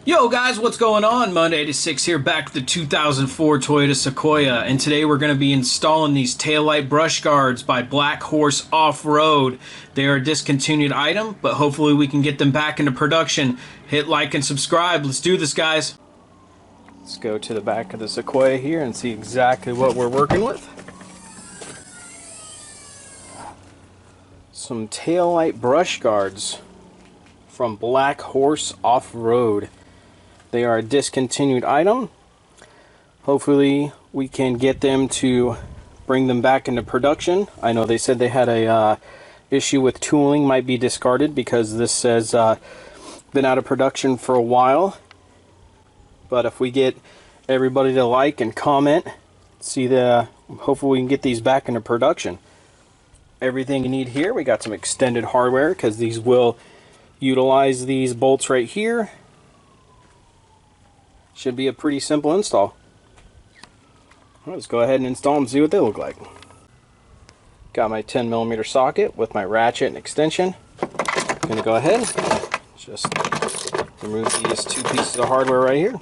Yo guys, what's going on? Monday86 here, back with the 2004 Toyota Sequoia, and today we're going to be installing these taillight brush guards by Black Horse Off-Road. They are a discontinued item, but hopefully we can get them back into production. Hit like and subscribe. Let's do this, guys. Let's go to the back of the Sequoia here and see exactly what we're working with. Some taillight brush guards from Black Horse Off-Road. They are a discontinued item. Hopefully we can get them to bring them back into production. I know they said they had a issue with tooling, might be discarded because this says been out of production for a while. But if we get everybody to like and comment, hopefully we can get these back into production. Everything you need here, we got some extended hardware because these will utilize these bolts right here. Should be a pretty simple install. Let's go ahead and install them and see what they look like. Got my 10mm socket with my ratchet and extension. I'm going to go ahead and just remove these two pieces of hardware right here.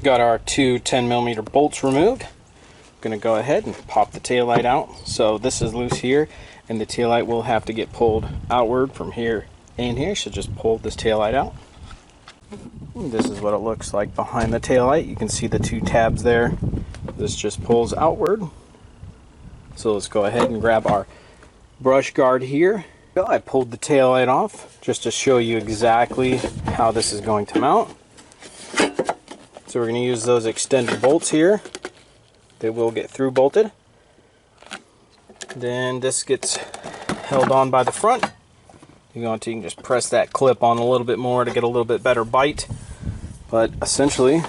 Got our two 10mm bolts removed. I'm going to go ahead and pop the taillight out. So this is loose here, and the taillight will have to get pulled outward from here and here. So just pull this taillight out. This is what it looks like behind the taillight. You can see the two tabs there. This just pulls outward. So let's go ahead and grab our brush guard here. I pulled the taillight off just to show you exactly how this is going to mount. So we're going to use those extended bolts here. They will get through bolted. Then this gets held on by the front. You can just press that clip on a little bit more to get a little bit better bite. But essentially,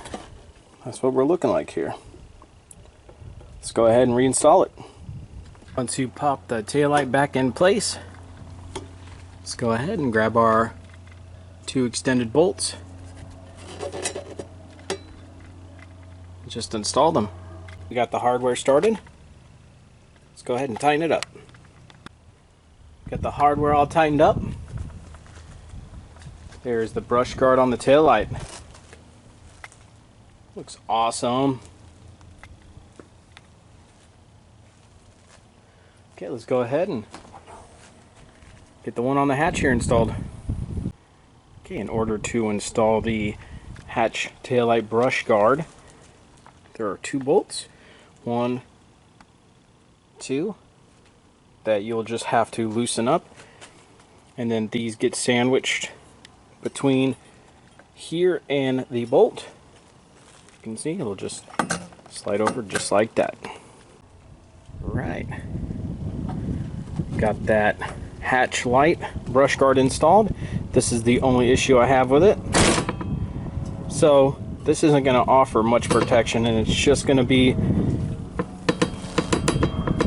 that's what we're looking like here. Let's go ahead and reinstall it. Once you pop the taillight back in place, let's go ahead and grab our two extended bolts. Just install them. We got the hardware started. Let's go ahead and tighten it up. Got the hardware all tightened up. There's the brush guard on the taillight. Looks awesome. Okay, let's go ahead and get the one on the hatch here installed. Okay, in order to install the hatch taillight brush guard, there are two bolts. One, two, that you'll just have to loosen up. And then these get sandwiched between here and the bolt. You can see it'll just slide over just like that. Right. Got that hatch light brush guard installed. This is the only issue I have with it. So this isn't going to offer much protection, and it's just going to be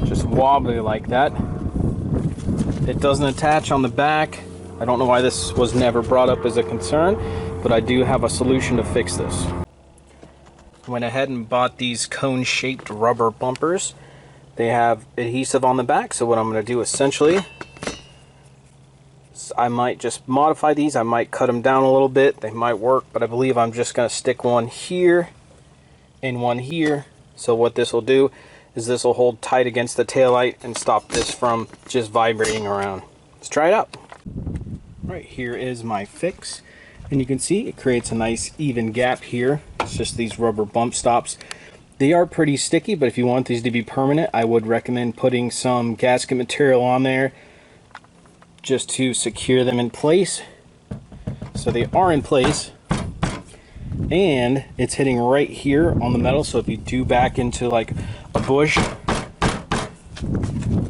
just wobbly like that. It doesn't attach on the back. I don't know why this was never brought up as a concern, but I do have a solution to fix this. Went ahead and bought these cone-shaped rubber bumpers. They have adhesive on the back, so what I'm going to do essentially is I might just modify these. I might cut them down a little bit. They might work, but I believe I'm just going to stick one here and one here. So what this will do is this will hold tight against the taillight and stop this from just vibrating around. Let's try it out. Right, here is my fix, and you can see it creates a nice even gap here. It's just these rubber bump stops. They are pretty sticky, but if you want these to be permanent, I would recommend putting some gasket material on there just to secure them in place. So they are in place, and it's hitting right here on the metal, so if you do back into like a bush,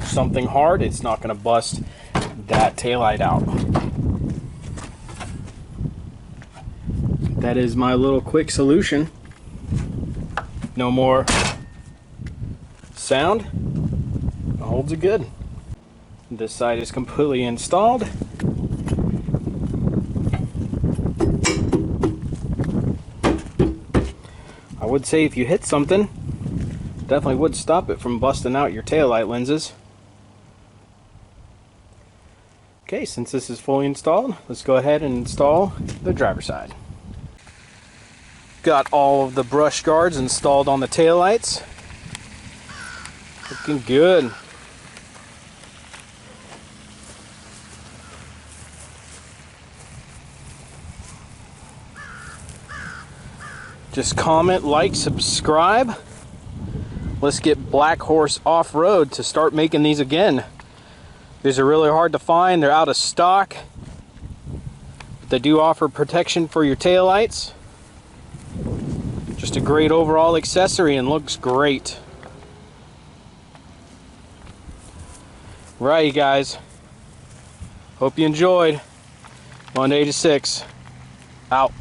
something hard, it's not going to bust that taillight out. That is my little quick solution. No more sound. It holds it good. This side is completely installed. I would say if you hit something, definitely would stop it from busting out your taillight lenses. Okay, since this is fully installed, let's go ahead and install the driver's side. Got all of the brush guards installed on the taillights. Looking good. Just comment, like, subscribe. Let's get Black Horse Off-Road to start making these again. These are really hard to find. They're out of stock. They do offer protection for your taillights. Just a great overall accessory and looks great. Right, you guys. Hope you enjoyed. Monday to 6. Out.